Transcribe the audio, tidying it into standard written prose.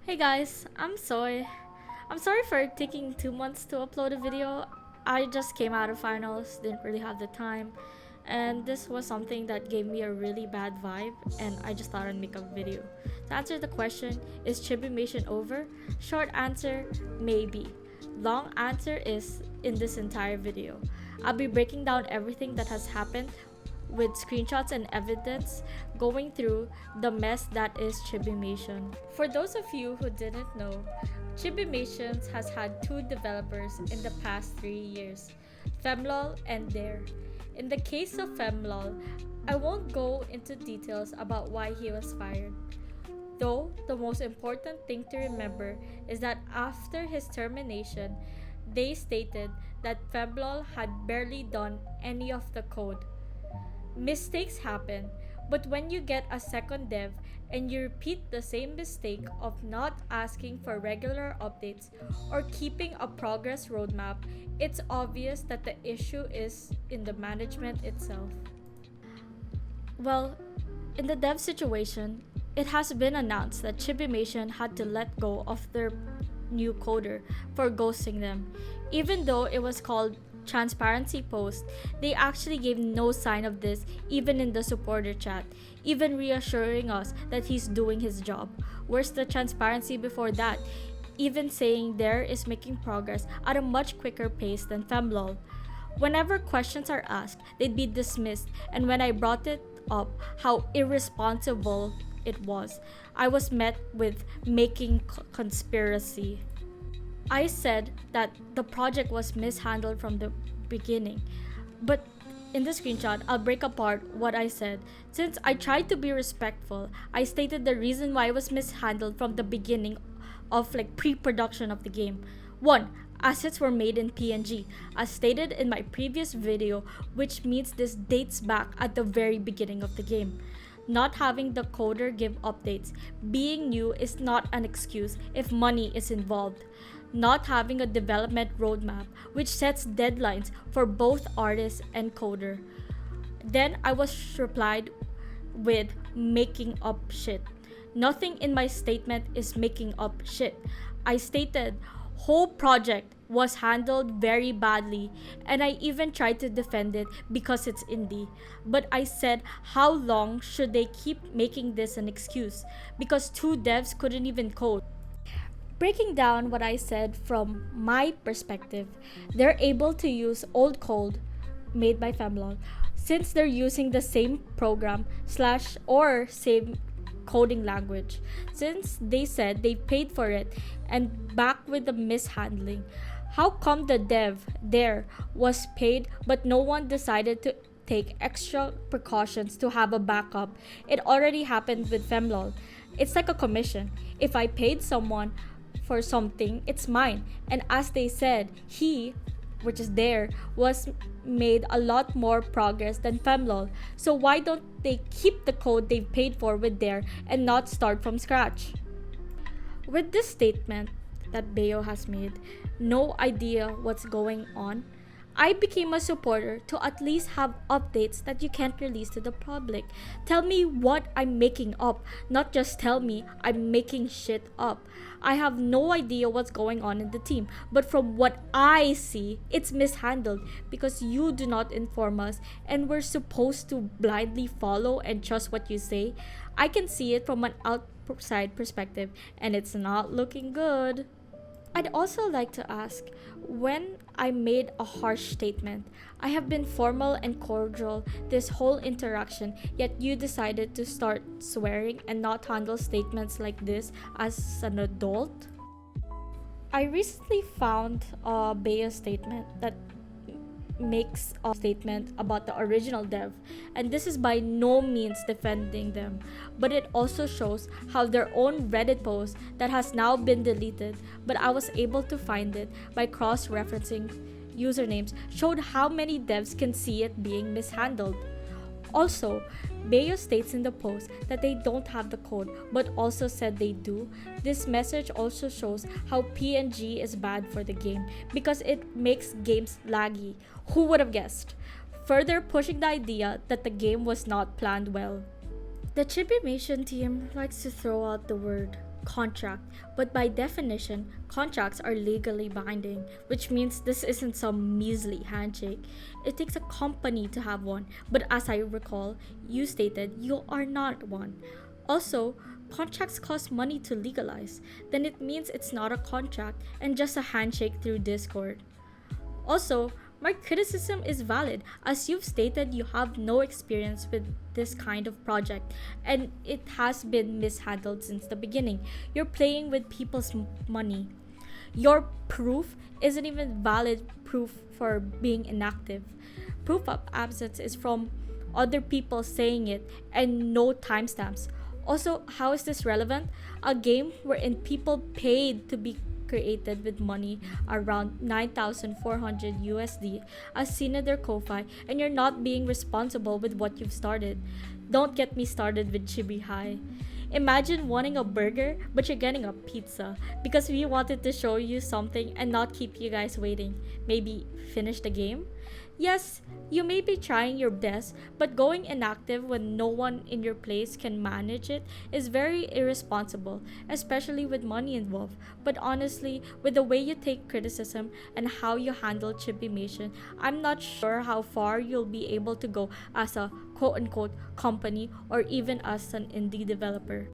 Hey guys, I'm Soy. I'm sorry for taking 2 months to upload a video. I just came out of finals, didn't really have the time, and this was something that gave me a really bad vibe, and I just thought I'd make a video. To answer the question, is Chibimation over? Short answer, maybe. Long answer is in this entire video. I'll be breaking down everything that has happened with screenshots and evidence, going through the mess that is Chibimation. For those of you who didn't know, Chibimation has had two developers in the past 3 years, Femlol and Dare. In the case of Femlol, I won't go into details about why he was fired. Though the most important thing to remember is that after his termination, they stated that Femlol had barely done any of the code. Mistakes happen, but when you get a second dev and you repeat the same mistake of not asking for regular updates or keeping a progress roadmap, it's obvious that the issue is in the management itself. Well, in the dev situation, it has been announced that Chibimation had to let go of their new coder for ghosting them. Even though it was called transparency post, they actually gave no sign of this even in the supporter chat, even reassuring us that he's doing his job. Where's the transparency before that? Even saying there is making progress at a much quicker pace than Femlol. Whenever questions are asked, they'd be dismissed, and when I brought it up how irresponsible it was, I was met with making conspiracy. I said that the project was mishandled from the beginning, but in the screenshot, I'll break apart what I said. Since I tried to be respectful, I stated the reason why it was mishandled from the beginning of pre-production of the game. 1. Assets were made in PNG, as stated in my previous video, which means this dates back at the very beginning of the game. Not having the coder give updates, being new is not an excuse if money is involved. Not having a development roadmap which sets deadlines for both artist and coder. Then I was replied with making up shit. Nothing in my statement is making up shit. I stated whole project was handled very badly, and I even tried to defend it because it's indie. But I said, how long should they keep making this an excuse? Because two devs couldn't even code. Breaking down what I said from my perspective, they're able to use old code made by Femlol since they're using the same program slash or same coding language. Since they said they paid for it and back with the mishandling, how come the dev there was paid but no one decided to take extra precautions to have a backup? It already happened with Femlol. It's like a commission. If I paid someone for something, it's mine. And as they said, he, which is there, was made a lot more progress than Femlol. So why don't they keep the code they've paid for with there and not start from scratch? With this statement that Bayo has made, no idea what's going on, I became a supporter to at least have updates that you can't release to the public. Tell me what I'm making up, not just tell me I'm making shit up. I have no idea what's going on in the team, but from what I see, it's mishandled because you do not inform us and we're supposed to blindly follow and trust what you say. I can see it from an outside perspective and it's not looking good. I'd also like to ask, when I made a harsh statement, I have been formal and cordial this whole interaction, yet you decided to start swearing and not handle statements like this as an adult? I recently found a Bea statement that makes a statement about the original dev, and this is by no means defending them, but it also shows how their own Reddit post that has now been deleted, but I was able to find it by cross-referencing usernames, showed how many devs can see it being mishandled. Also, Bayo states in the post that they don't have the code but also said they do. This message also shows how PNG is bad for the game because it makes games laggy. Who would have guessed? Further pushing the idea that the game was not planned well. The Chibimation team likes to throw out the word contract, but by definition, contracts are legally binding, which means this isn't some measly handshake. It takes a company to have one, but as I recall, you stated you are not one. Also, contracts cost money to legalize, then it means it's not a contract and just a handshake through Discord. Also, my criticism is valid as you've stated you have no experience with this kind of project and it has been mishandled since the beginning. You're playing with people's money. Your proof isn't even valid proof for being inactive. Proof of absence is from other people saying it and no timestamps. Also, how is this relevant? A game wherein people paid to be created with money around 9,400 USD as seen in their Ko-Fi, and you're not being responsible with what you've started. Don't get me started with Chibi High. Imagine wanting a burger but you're getting a pizza because we wanted to show you something and not keep you guys waiting. Maybe finish the game? Yes, you may be trying your best, but going inactive when no one in your place can manage it is very irresponsible, especially with money involved. But honestly, with the way you take criticism and how you handle Chibimation, I'm not sure how far you'll be able to go as a quote unquote company or even as an indie developer.